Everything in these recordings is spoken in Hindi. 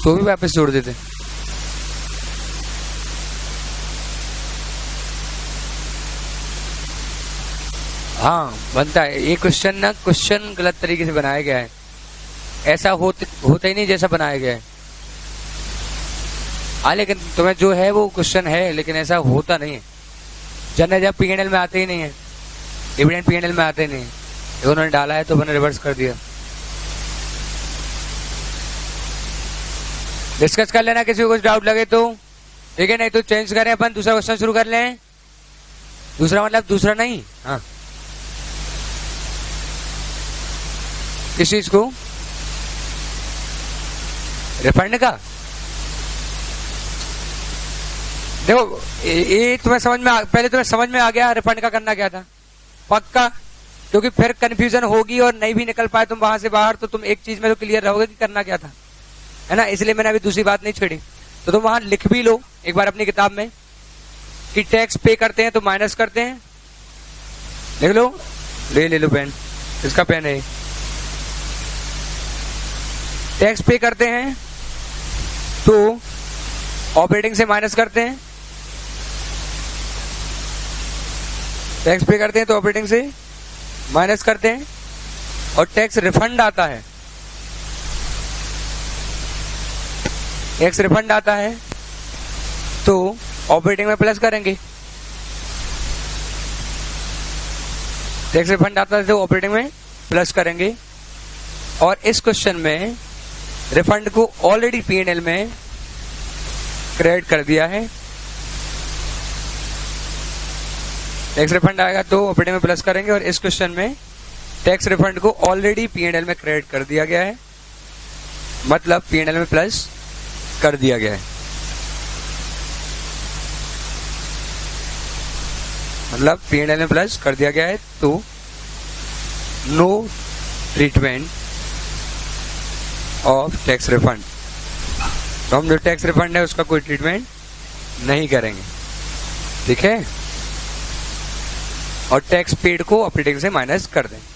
तो भी वापस जोड़ देते। हाँ बनता है। ये क्वेश्चन गलत तरीके से बनाया गया है, ऐसा होता ही नहीं जैसा बनाया गया है। लेकिन तुम्हें जो है वो क्वेश्चन है, लेकिन ऐसा होता नहीं है। जनरल जब पीएनएल में आते ही नहीं है, डिविडेंड पीएनएल में आते ही नहीं है, तो उन्होंने डाला है तो मैंने रिवर्स कर दिया। डिस्कस कर लेना किसी को कुछ डाउट लगे तो, ठीक है, नहीं तो चेंज करें अपन, दूसरा क्वेश्चन शुरू कर लें। दूसरा मतलब दूसरा नहीं, हाँ किस चीज को, रिफंड का। देखो ये तुम्हें समझ में पहले तुम्हें समझ में आ गया रिफंड का करना क्या था, पक्का, क्योंकि फिर कंफ्यूजन होगी और नहीं भी निकल पाए तुम वहां से बाहर, तो तुम एक चीज में तो क्लियर रहोगे कि करना क्या था, है ना। इसलिए मैंने अभी दूसरी बात नहीं छेड़ी। तो तुम वहां लिख भी लो एक बार अपनी किताब में कि टैक्स पे करते हैं तो माइनस करते हैं, लिख लो। ले लो पेन, इसका पेन है। टैक्स पे करते हैं तो ऑपरेटिंग से माइनस करते हैं, टैक्स पे करते हैं तो ऑपरेटिंग से माइनस करते हैं, और टैक्स रिफंड आता है, टैक्स रिफंड आता है तो ऑपरेटिंग में प्लस करेंगे, टैक्स रिफंड आता है तो ऑपरेटिंग में प्लस करेंगे। और इस क्वेश्चन में रिफंड को ऑलरेडी पीएनएल में क्रेडिट कर दिया है, टैक्स रिफंड आएगा तो ऑपरेटिंग में प्लस करेंगे, और इस क्वेश्चन में टैक्स रिफंड को ऑलरेडी पीएनएल में क्रेडिट कर दिया गया है, मतलब पीएनएल में प्लस कर दिया गया है, मतलब पीएनएल में प्लस कर दिया गया है। तो no treatment of tax refund, तो हम जो टैक्स रिफंड है उसका कोई ट्रीटमेंट नहीं करेंगे, ठीक है। और टैक्स पेड को ऑपरेटिंग से माइनस कर देंगे,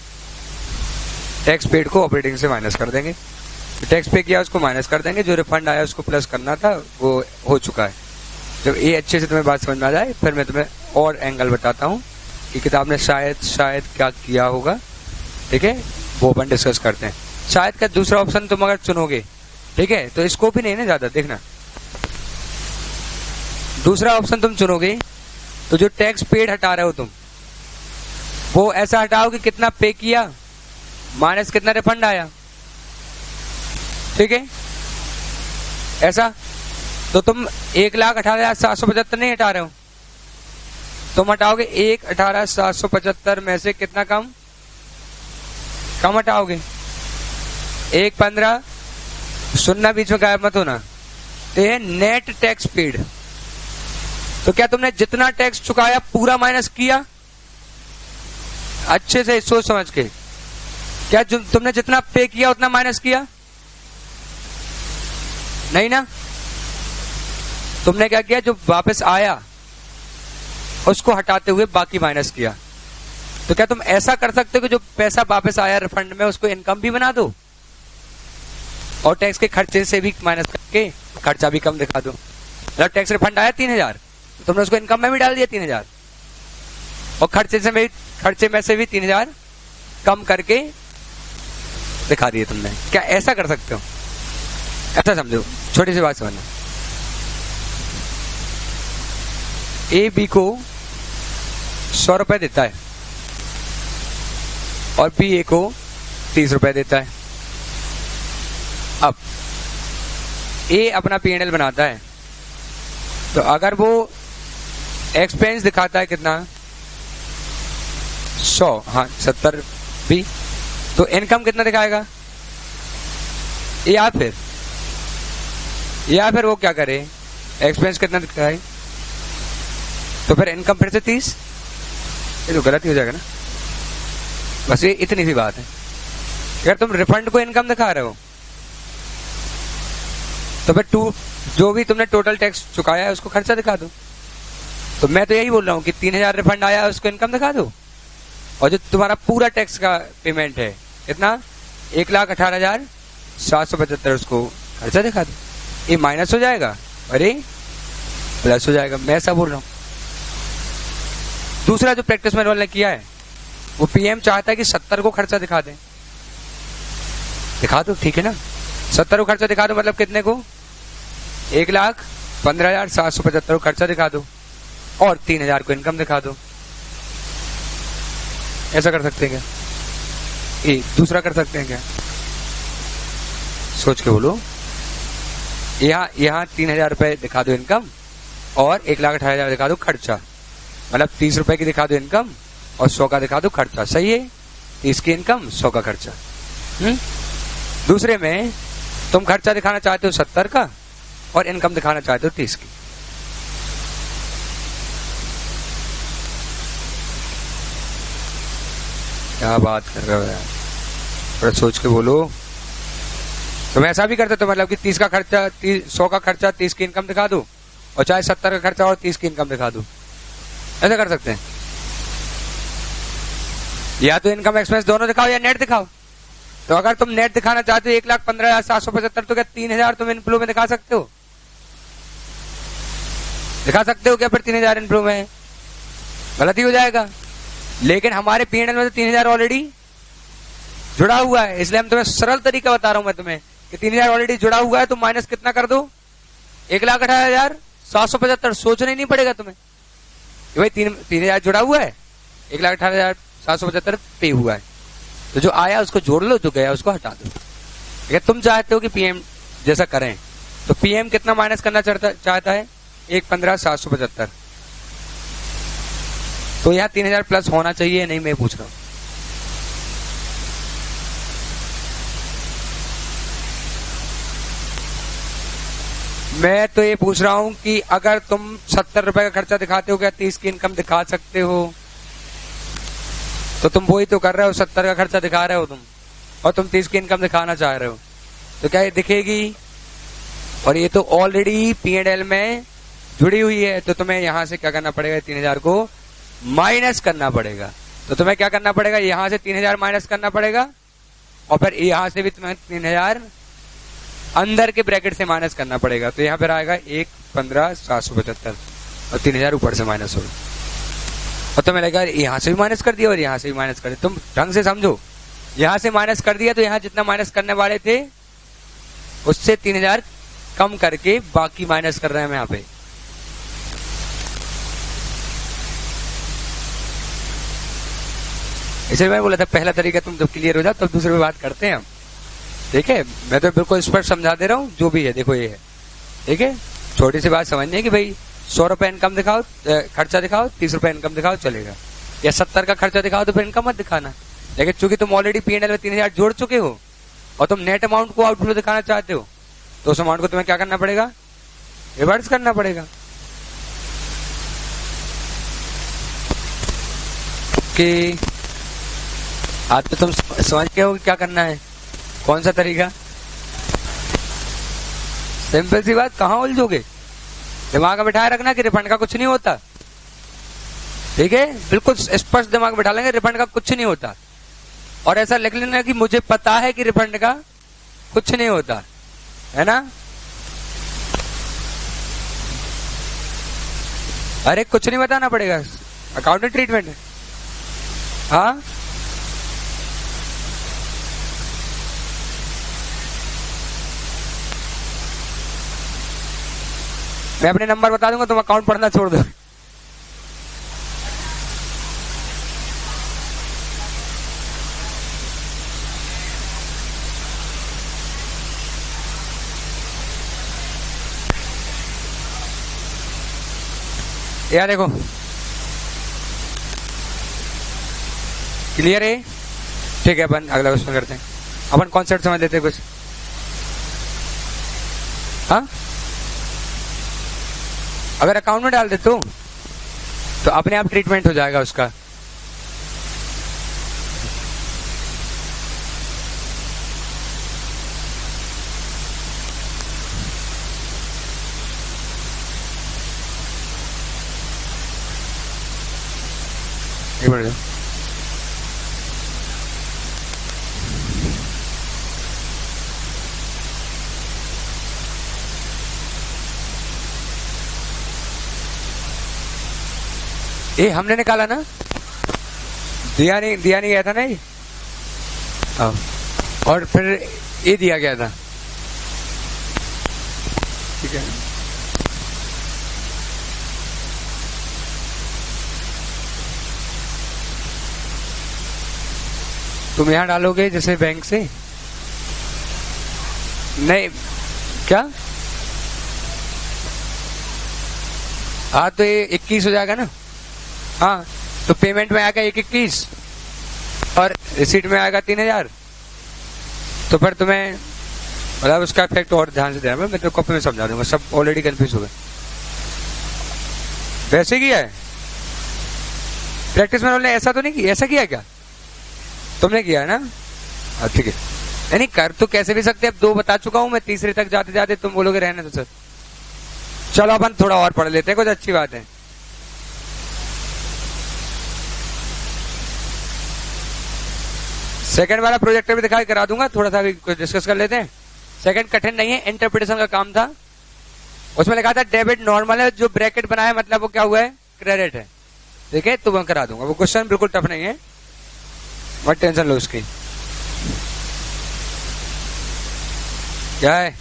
टैक्स पेड को ऑपरेटिंग से माइनस कर देंगे, तो टैक्स पे किया उसको माइनस कर देंगे, जो रिफंड आया उसको प्लस करना था वो हो चुका है। जब ये अच्छे से तुम्हें बात समझ में आ जाए फिर मैं तुम्हें और एंगल बताता हूँ कि किताब ने शायद क्या किया होगा, ठीक है, वो अपन डिस्कस करते हैं। शायद का दूसरा ऑप्शन तुम अगर चुनोगे, ठीक है, तो स्कोप ही नहीं ना ज्यादा, देखना दूसरा ऑप्शन तुम चुनोगे तो जो टैक्स पेड हटा रहे हो तुम, वो ऐसा हटाओ कि कितना पे किया माइनस कितना रिफंड आया, ठीक है, ऐसा। तो तुम 1,18,775 नहीं हटा रहे हो, तुम हटाओगे 1,18,775 में से कितना कम हटाओगे, 1,15, सुनना बीच में गायब मत होना। तो ये नेट टैक्स पेड, तो क्या तुमने जितना टैक्स चुकाया पूरा माइनस किया, अच्छे से सोच समझ के, क्या तुमने जितना पे किया उतना माइनस किया, नहीं ना। तुमने क्या किया, जो वापस आया उसको हटाते हुए बाकी माइनस किया। तो क्या तुम ऐसा कर सकते हो कि जो पैसा वापस आया रिफंड में उसको इनकम भी बना दो और टैक्स के खर्चे से भी माइनस करके खर्चा भी कम दिखा दो। मतलब टैक्स रिफंड आया 3,000, तो तुमने उसको इनकम में भी डाल दिया 3,000, और खर्चे में से भी 3,000 कम करके दिखा दिए तुमने। क्या ऐसा कर सकते हो? ऐसा समझो, छोटी सी बात समझना। ए बी को 100 रुपए देता है और बी ए को 30 रुपए देता है। अब ए अपना पीएनएल बनाता है, तो अगर वो एक्सपेंस दिखाता है कितना 100, हाँ 70 बी, तो इनकम कितना दिखाएगा, या फिर वो क्या करे, एक्सपेंस कितना दिखाए, तो फिर इनकम फिर से 30। ये तो गलत ही हो जाएगा ना। बस ये इतनी सी बात है। अगर तुम रिफंड को इनकम दिखा रहे हो तो फिर जो भी तुमने टोटल टैक्स चुकाया है उसको खर्चा दिखा दो। तो मैं तो यही बोल रहा हूँ कि 3,000 रिफंड आया है उसको इनकम दिखा दो, और जो तुम्हारा पूरा टैक्स का पेमेंट है कितना 1,18,775 उसको खर्चा दिखा दो। ये माइनस हो जाएगा और ये प्लस हो जाएगा। मैं ऐसा बोल रहा हूं। दूसरा जो प्रैक्टिस मैनुअल ने किया है, वो पीएम चाहता है कि 70 को खर्चा दिखा दें। दिखा दो, ठीक है ना। 70 को खर्चा दिखा दो, मतलब कितने को? 1,15,775 को खर्चा दिखा दो और 3,000 को इनकम दिखा दो। ऐसा कर सकते हैं क्या? ये दूसरा कर सकते हैं क्या? सोच के बोलो। यहाँ 3,000 रुपए दिखा दो इनकम और 1,18,000 दिखा दो खर्चा, मतलब 30 रुपए की दिखा दो इनकम और 100 का दिखा दो खर्चा। सही है? 30 की इनकम, 100 का खर्चा। दूसरे में तुम खर्चा दिखाना चाहते हो 70 का और इनकम दिखाना चाहते हो 30 की। क्या बात कर रहे हो यार, थोड़ा सोच के बोलो। तुम ऐसा भी करते तो मतलब कि 30 का खर्चा, 100 का खर्चा, 30 की इनकम दिखा दो, और चाहे 70 का खर्चा और 30 की इनकम दिखा दो। ऐसा कर सकते हैं। या तो इनकम एक्सपेंस दोनों दिखाओ या नेट दिखाओ। तो अगर तुम नेट दिखाना चाहते हो 1,15,775, तो क्या 3,000 तुम इनफ्लो में दिखा सकते हो? दिखा सकते हो क्या? फिर 3,000 इनफ्लो में गलती हो जाएगा। लेकिन हमारे पीएनएल में तो 3,000 ऑलरेडी जुड़ा हुआ है, इसलिए हम तुम्हें सरल तरीका बता रहा हूं मैं तुम्हें कि 3,000 ऑलरेडी जुड़ा हुआ है, तो माइनस कितना कर दो? 1,18,775। सोचना ही नहीं पड़ेगा तुम्हें कि भाई 3,000 जुड़ा हुआ है, 1,18,775 पे हुआ है, तो जो आया उसको जोड़ लो, जो गया उसको हटा दो। अगर तुम चाहते हो कि पीएम जैसा करें, तो पीएम कितना माइनस करना चाहता है? 1,15,775। तो यहाँ 3,000 प्लस होना चाहिए, नहीं मैं पूछ रहा हूं। मैं तो ये पूछ रहा हूं कि अगर तुम 70 रुपए का खर्चा दिखाते हो, क्या 30 की इनकम दिखा सकते हो? तो तुम वही तो कर रहे हो, 70 का खर्चा दिखा रहे हो तुम, और तुम 30 की इनकम दिखाना चाह रहे हो, तो क्या ये दिखेगी? और ये तो ऑलरेडी पीएनएल में जुड़ी हुई है, तो तुम्हें यहां से क्या करना पड़ेगा? 3,000 को माइनस करना पड़ेगा। तो तुम्हें क्या करना पड़ेगा? यहां से 3,000 माइनस करना पड़ेगा, और फिर यहां से भी तुम्हें 3,000 अंदर के ब्रैकेट से माइनस करना पड़ेगा। तो यहाँ पर आएगा 1,15,775 और 3,000 ऊपर से माइनस होगा, और तुम्हें लगेगा यहां से भी माइनस कर दिया और यहां से भी माइनस कर दिया। तुम ढंग से समझो, यहां से माइनस कर दिया तो यहां जितना माइनस करने वाले थे उससे 3,000 कम करके बाकी माइनस कर रहे हैं हम यहाँ पे। इसलिए मैं बोला था पहला तरीका तुम जब क्लियर हो जाओ तब दूसरे पे बात करते हैं हम। ठीक है, मैं तो बिल्कुल स्पष्ट समझा दे रहा हूँ जो भी है। देखो ये है, ठीक है, छोटी सी बात समझनी है कि भाई 100 रुपए इनकम दिखाओ, खर्चा दिखाओ, 30 रुपए इनकम दिखाओ, चलेगा। या 70 का खर्चा दिखाओ तो फिर इनकम मत दिखाना। लेकिन चूंकि तुम ऑलरेडी पीएनएल में 3,000 जोड़ चुके हो और तुम नेट अमाउंट को आउटफ्लो दिखाना चाहते हो, तो उस अमाउंट को तुम्हें क्या करना पड़ेगा? रिवर्स करना पड़ेगा। कि आज तो तुम समझ के हो क्या करना है, कौन सा तरीका। सिंपल सी बात, कहां उलझोगे? दिमाग में बिठाए रखना कि रिफंड का कुछ नहीं होता। ठीक है, बिल्कुल स्पष्ट दिमाग में बिठा लेंगे, रिफंड का कुछ नहीं होता। और ऐसा लिख लेना कि मुझे पता है कि रिफंड का कुछ नहीं होता, है ना। अरे कुछ नहीं बताना पड़ेगा, अकाउंटिंग ट्रीटमेंट है। हाँ, मैं अपने नंबर बता दूंगा, तुम अकाउंट पढ़ना छोड़ दो। यार देखो, क्लियर है? ठीक है, अपन अगला क्वेश्चन करते हैं। अपन कॉन्सेप्ट समझ लेते हैं कुछ। हाँ, अगर अकाउंट में डाल दे तो अपने आप ट्रीटमेंट हो जाएगा उसका। एक मिनट, ये हमने निकाला ना, दिया नहीं गया था ना ये। और फिर ये दिया गया था, ठीक है। तुम यहां डालोगे जैसे बैंक से, नहीं क्या? हाँ तो ये 21 हो जाएगा ना। हाँ तो पेमेंट में आएगा 121 और रिसीट में आएगा 3000। तो फिर तुम्हें मतलब उसका इफेक्ट और ध्यान से देना, मैं तो कॉपी में समझा दूंगा, सब ऑलरेडी कंफ्यूज हो गए। वैसे किया है प्रैक्टिस में, ने ऐसा तो नहीं किया? ऐसा किया क्या तुमने? किया है ना, ठीक है। नहीं कर तो कैसे भी सकते, अब 2 बता चुका हूं मैं, तीसरे तक जाते जाते तुम बोलोगे रहने तो सर। चलो अपन थोड़ा और पढ़ लेते हैं, कुछ अच्छी बात है। सेकंड वाला प्रोजेक्टर भी दिखाई करा दूंगा, थोड़ा सा भी कुछ डिस्कस कर लेते हैं। सेकंड कठिन नहीं है, इंटरप्रिटेशन का काम था। उसमें लिखा था डेबिट नॉर्मल है, जो ब्रैकेट बनाया है मतलब वो क्या हुआ है, क्रेडिट है। ठीक है, तो मैं करा दूंगा, वो क्वेश्चन बिल्कुल टफ नहीं है, मत टेंशन लो उसकी। क्या है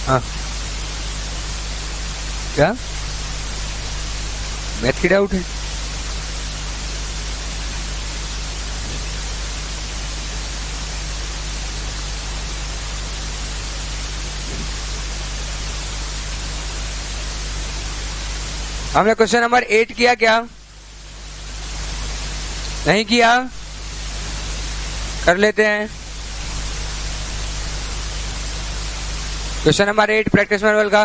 हाँ, क्या मैथ की डाउट है? हमने क्वेश्चन नंबर 8 किया क्या? नहीं किया? कर लेते हैं क्वेश्चन नंबर 8 प्रैक्टिस मैनुअल का।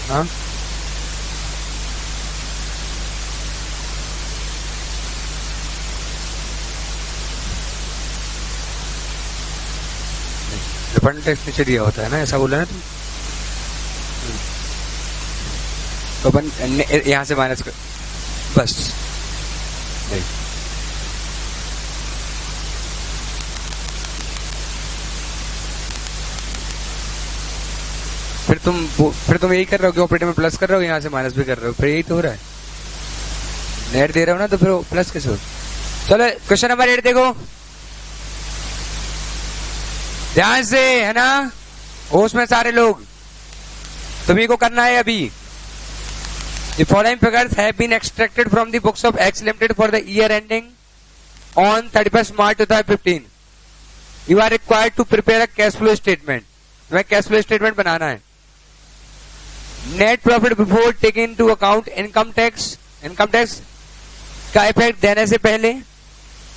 हाँ रिफंड टैक्स नीचे दिया होता है ना, ऐसा बोला ना तुम। तो अपन यहां से माइनस कर, बस नहीं। फिर तुम यही कर रहे हो कि ऑपरेटर में प्लस कर रहे हो, यहां से माइनस भी कर रहे हो, फिर यही तो हो रहा है। नेट दे रहे हो ना, तो फिर प्लस कैसे हो? चलो क्वेश्चन नंबर 8 देखो ध्यान से, है ना, होश में सारे लोग, तुम्ही को करना है अभी। The following figures have been extracted from the books of X Limited for the year ending on 31st March 2015. You are required to prepare a cash flow statement. तुम्हें कैश फ्लो स्टेटमेंट बनाना है। Net profit before taking into account income tax का इफेक्ट देने से पहले,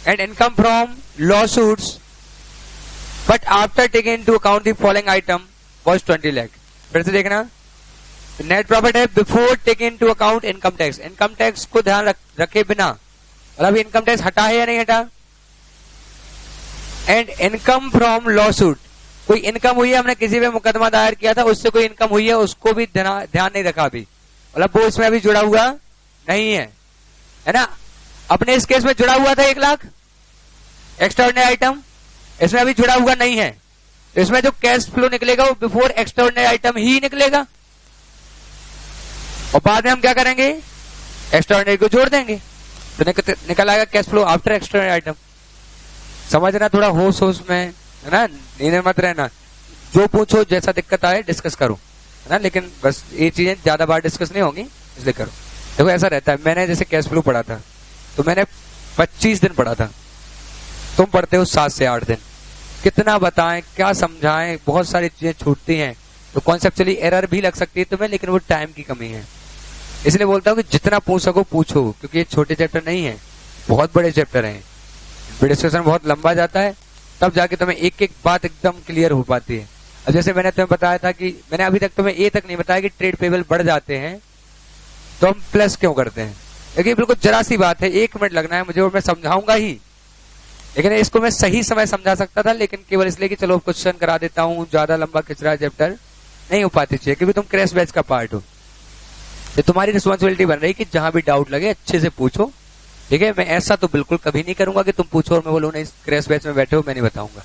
and income from law suits but after taking into account the following item was 20 lakh. फिर से देखना, नेट प्रॉफिट है before taking into account income tax को ध्यान रखे बिना, मतलब इनकम टैक्स हटा है या नहीं हटा। And income from law suit, कोई इनकम हुई है, हमने किसी पे मुकदमा दायर किया था, उससे कोई इनकम हुई है, उसको भी ध्यान नहीं रखा अभी, मतलब वो इसमें अभी जुड़ा हुआ नहीं है ना। अपने इस केस में जुड़ा हुआ था 1 लाख एक्स्ट्राऑर्डिनरी आइटम, इसमें अभी जुड़ा हुआ नहीं है, तो इसमें जो कैश फ्लो निकलेगा वो बिफोर एक्स्ट्राऑर्डिनरी आइटम ही निकलेगा, और बाद में हम क्या करेंगे, एक्स्ट्राऑर्डिनरी को जोड़ देंगे, तो निकल आएगा cash flow after extraordinary item. समझना, थोड़ा होश में, है ना, नींद में मत रहना, जो पूछो जैसा दिक्कत आए डिस्कस करो, है ना, लेकिन बस ये चीजें ज्यादा बार डिस्कस नहीं होंगी इसलिए करो। देखो ऐसा रहता है, मैंने जैसे कैश फ्लो पढ़ा था तो मैंने 25 दिन पढ़ा था, तुम पढ़ते हो 7 से 8 दिन, कितना बताएं क्या समझाएं, बहुत सारी चीजें छूटती हैं, तो कॉन्सेप्चुअली एरर भी लग सकती है तुम्हें, लेकिन वो टाइम की कमी है। इसलिए बोलता हूँ कि जितना पूछ सको पूछो, क्योंकि ये छोटे चैप्टर नहीं है, बहुत बड़े चैप्टर हैं, डिस्कशन बहुत लंबा जाता है, तब जाके तुम्हें एक एक बात एकदम क्लियर हो पाती है। अब जैसे मैंने तुम्हें बताया था कि मैंने अभी तक तुम्हें ये तक नहीं बताया कि ट्रेड पेबल बढ़ जाते हैं तो हम प्लस क्यों करते हैं, देखिए बिल्कुल जरा सी बात है, 1 मिनट लगना है मुझे और मैं समझाऊंगा ही, लेकिन इसको मैं सही समय समझा सकता था, लेकिन केवल इसलिए कि चलो क्वेश्चन करा देता हूँ, ज्यादा लंबा खिंच रहा है चैप्टर, नहीं हो पाती चाहिए, क्योंकि तुम क्रैश बैच का पार्ट हो। तो तुम्हारी रिस्पॉन्सिबिलिटी बन रही कि जहां भी डाउट लगे अच्छे से पूछो, ठीक है। मैं ऐसा तो बिल्कुल कभी नहीं करूंगा कि तुम पूछो और मैं बोलूँ नहीं क्रैश बैच में बैठे हो, मैं नहीं बताऊंगा।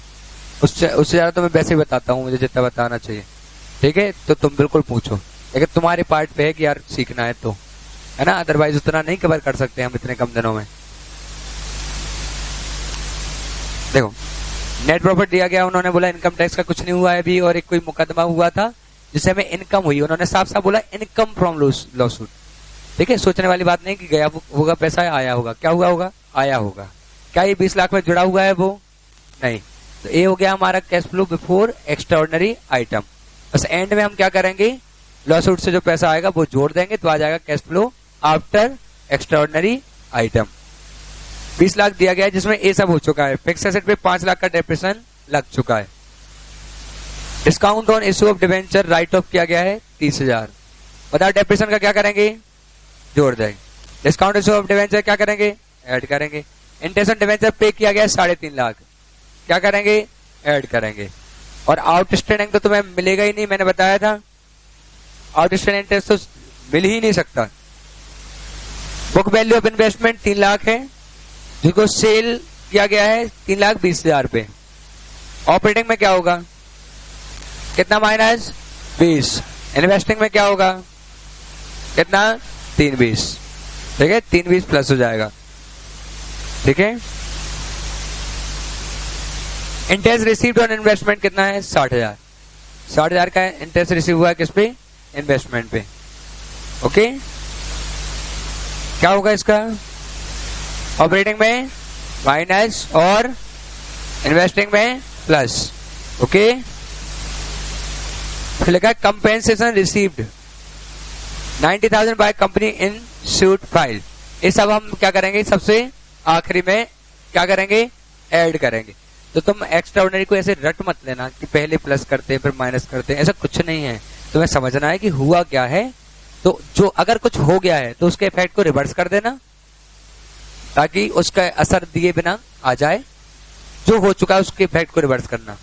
उससे ज्यादा तो मैं वैसे ही बताता हूँ, मुझे जितना बताना चाहिए, ठीक है। तो तुम बिल्कुल पूछो, लेकिन तुम्हारे पार्ट पे है कि यार सीखना है तो, है ना, अदरवाइज उतना नहीं कवर कर सकते हम इतने कम दिनों में। देखो नेट प्रॉफिट दिया गया, उन्होंने बोला इनकम टैक्स का कुछ नहीं हुआ है अभी, और एक कोई मुकदमा हुआ था जिससे हमें इनकम हुई, उन्होंने साफ साफ बोला इनकम फ्रॉम लॉसूट, ठीक है। सोचने वाली बात नहीं कि गया होगा पैसा, आया होगा, क्या हुआ होगा, आया होगा। क्या ये 20 लाख में जुड़ा हुआ है वो, नहीं। तो ये हो गया हमारा cash flow before extraordinary item. बस एंड में हम क्या करेंगे, लॉसूट से जो पैसा आएगा वो जोड़ देंगे, तो आ जाएगा cash flow after extraordinary item. 20 lakh दिया गया है जिसमें ये सब हो चुका है, फिक्स एसेट पे 5 लाख का डेप्रिसिएशन लग चुका है। Discount on issue of debenture right of किया गया है 30,000। बताओ डेप्रिसिएशन का क्या करेंगे, जोड़ देंगे। डिस्काउंट इश्यू ऑफ डिवेंचर क्या करेंगे, ऐड करेंगे। इंटरेस्ट ऑन डिवेंचर पे किया गया है 3.5 लाख, क्या करेंगे, ऐड करेंगे। और आउटस्टैंडिंग तो तुम्हें मिलेगा ही नहीं, मैंने बताया था आउटस्टैंडिंग इंटरेस्ट तो मिल ही नहीं सकता। Book value of investment 3 lakh है, जिसको सेल किया गया है 3,20,000 पे। ऑपरेटिंग में क्या होगा, कितना, माइनस 20। इन्वेस्टिंग में क्या होगा, कितना, 320, ठीक है। 320 प्लस हो जाएगा, ठीक है। इंटरेस्ट रिसीव्ड ऑन इन्वेस्टमेंट कितना है, 60,000। 60,000 का इंटरेस्ट रिसीव हुआ है किस पे, इन्वेस्टमेंट पे, ओके। क्या होगा इसका, ऑपरेटिंग में माइनस और इन्वेस्टिंग में प्लस, ओके। फिर लिखा है compensation received 90,000 by company in suit file. ये सब हम क्या करेंगे, सबसे आखिरी में क्या करेंगे, ऐड करेंगे। तो तुम एक्स्ट्रा ऑर्डिनरी को ऐसे रट मत लेना कि पहले प्लस करते फिर माइनस करते, ऐसा कुछ नहीं है। तुम्हें समझना है कि हुआ क्या है, तो जो अगर कुछ हो गया है तो उसके इफेक्ट को रिवर्स कर देना ताकि उसका असर दिए बिना आ जाए, जो हो चुका है उसके इफेक्ट को रिवर्स करना,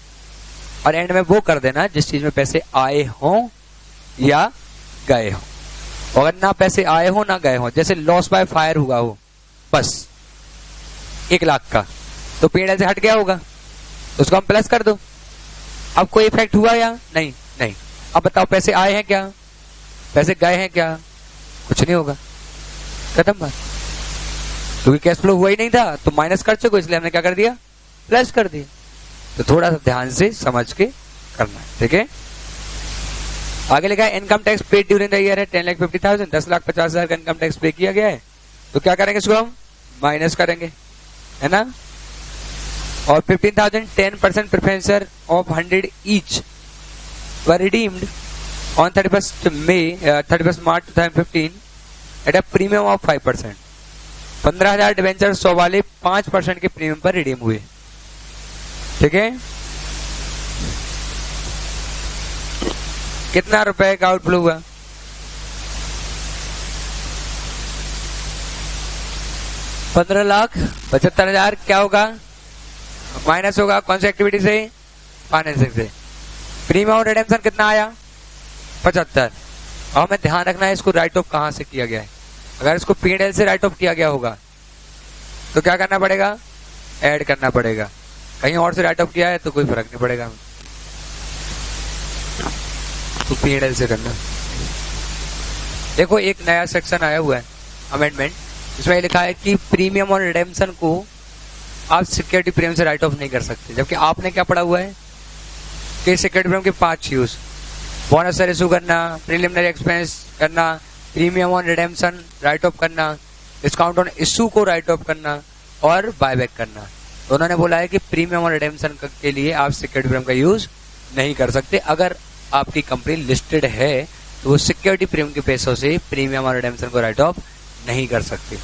और एंड में वो कर देना जिस चीज में पैसे आए हों या गए हों। अगर ना पैसे आए हो ना गए हो, जैसे लॉस बाय फायर हुआ हो बस 1 लाख का, तो P&L से हट गया होगा, तो उसको हम प्लस कर दो। अब कोई इफेक्ट हुआ या नहीं, नहीं। अब बताओ पैसे आए हैं क्या, पैसे गए हैं क्या, कुछ नहीं होगा, खत्म बात। क्योंकि कैश फ्लो हुआ ही नहीं था तो माइनस कर चुके, इसलिए हमने क्या कर दिया, प्लस कर दिया। तो थोड़ा सा ध्यान से समझ के करना है, ठीक है। आगे लिखा है income tax paid during the year है 10,50,000, 10,50,000 का इनकम टैक्स पे किया गया है, तो क्या करेंगे, इसको हम माइनस करेंगे, है ना। और 15,000 10% preference of 100 each were redeemed on 31 March 2015 at a premium of 5%। 15,000 debenture 100 वाले 5% के प्रीमियम पर रिडीम हुए, ठीक है। कितना रुपए का आउटफ्लो हुआ, 15,75,000। क्या होगा, माइनस होगा कौन सी एक्टिविटी से, फाइनेंसिंग से। प्रीमियम और रिडेम्पशन कितना आया, 75। और हमें ध्यान रखना है इसको राइट ऑफ कहां से किया गया है। अगर इसको P&L से राइट ऑफ किया गया होगा तो क्या करना पड़ेगा, ऐड करना पड़ेगा। कहीं और से राइट ऑफ किया है तो कोई फर्क नहीं पड़ेगा, तो P&L से करना। देखो एक नया सेक्शन आया हुआ है अमेंडमेंट, इसमें लिखा है कि प्रीमियम और रिडेम्पशन को आप सिक्योरिटी प्रीमियम से राइट ऑफ नहीं कर सकते, जबकि आपने क्या पढ़ा हुआ है कि सिक्योरिटी प्रीमियम के 5 यूज, बोनस इशू करना, प्रीलिमिनरी एक्सपेंस करना, premium on redemption right of करना, डिस्काउंट ऑन इशू को राइट ऑफ करना और बायबैक करना। तो उन्होंने बोला है कि प्रीमियम और रिडेम्पशन के लिए आप सिक्योरिटी प्रीमियम का यूज नहीं कर सकते। अगर आपकी कंपनी लिस्टेड है तो वो सिक्योरिटी प्रीमियम के पैसों से प्रीमियम और रिडेम्पशन को राइट ऑफ नहीं कर सकते,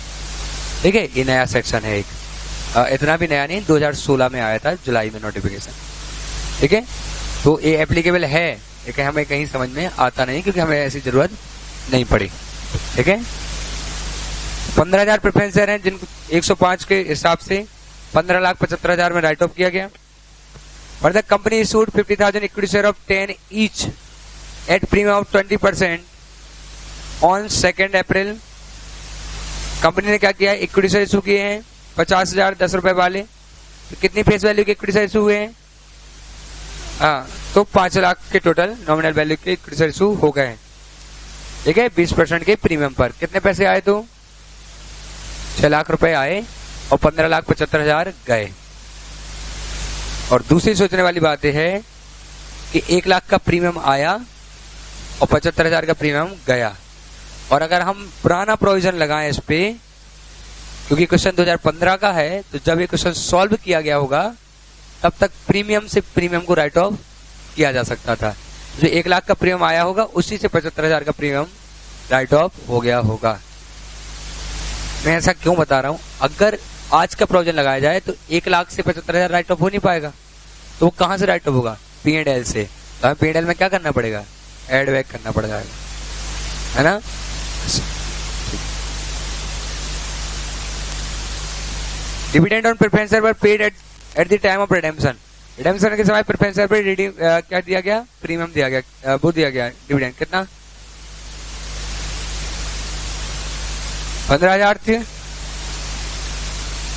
ठीक है। ये नया सेक्शन है एक, इतना भी नया नहीं, 2016 में आया था जुलाई में नोटिफिकेशन, ठीक है। तो ये एप्लीकेबल है, लेकिन हमें कहीं समझ में आता नहीं क्योंकि हमें ऐसी जरूरत नहीं पड़ी, ठीक है। 15,000 प्रेफरेंस शेयर हैं जिनको 105 के हिसाब से 15,75,000 में राइट ऑफ किया गया। और the company issued 50,000 equity share of 10 each at premium of 20% on 2 April. Company ने क्या किया, इक्विटी शेयर इशू किए हैं 50,000 10 रुपए वाले। तो कितनी फेस वैल्यू के इक्विटी शेयर इशू हुए हैं? तो 5 लाख के टोटल नॉमिनल वैल्यू के इक्विटी शेयर इशू हो गए हैं। ठीक है, 20% के प्रीमियम पर कितने पैसे आए? तो 6 लाख रुपए आए और 15,75,000 गए। और दूसरी सोचने वाली बात यह है कि 1 लाख का प्रीमियम आया और 75,000 का प्रीमियम गया। और अगर हम पुराना प्रोविजन लगाएं इस पे, क्योंकि क्वेश्चन 2015 का है, तो जब ये क्वेश्चन सॉल्व किया गया होगा तब तक प्रीमियम से प्रीमियम को राइट ऑफ किया जा सकता था। जो 1 लाख का प्रीमियम आया होगा उसी से 75,000 का प्रीमियम राइट ऑफ हो गया होगा। मैं ऐसा क्यों बता रहा हूं? अगर आज का प्रोविजन लगाया जाए तो 1 लाख से 75,000 राइट ऑफ हो नहीं पाएगा। तो वो कहां से राइट ऑफ होगा? P&L से। तो हमें P&L में क्या करना पड़ेगा? एड बैक करना पड़ेगा, है ना। Dividend on preference share were paid at the time of redemption. Redemption के समय प्रेफरेंस शेयर पर क्या दिया गया? प्रीमियम दिया गया, वो दिया गया डिविडेंड। कितना? 15,000 थे,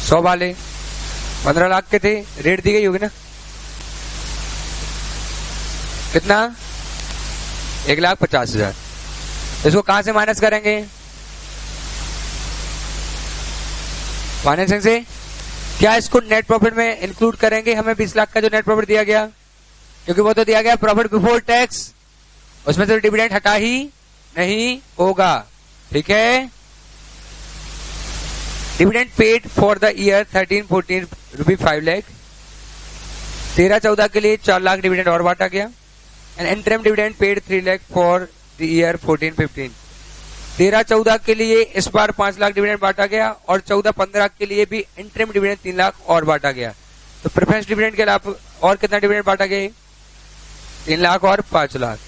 100 वाले 15 लाख के थे, रेट दी गई होगी ना। कितना? 1,50,000। इसको कहां से माइनस करेंगे? फाइनेंसिंग से। क्या इसको नेट प्रॉफिट में इंक्लूड करेंगे? हमें 20 लाख का जो नेट प्रॉफिट दिया गया, क्योंकि वो तो दिया गया प्रॉफिट बिफोर टैक्स, उसमें से डिविडेंड हटा ही नहीं होगा। ठीक है। Dividend paid for the year 13-14 रुपी 5 लाख। 13-14 के लिए 4 लाख डिविडेंड और बांटा गया। And interim dividend paid 3 lakh for the year 14-15। 13-14 के लिए इस बार 5 लाख डिविडेंड बांटा गया और 14-15 के लिए भी इंटरिम डिविडेंड 3 लाख और बांटा गया। तो प्रेफरेंस डिविडेंड के अलावा और कितना डिविडेंड बांटा गया? 3 लाख और 5 लाख।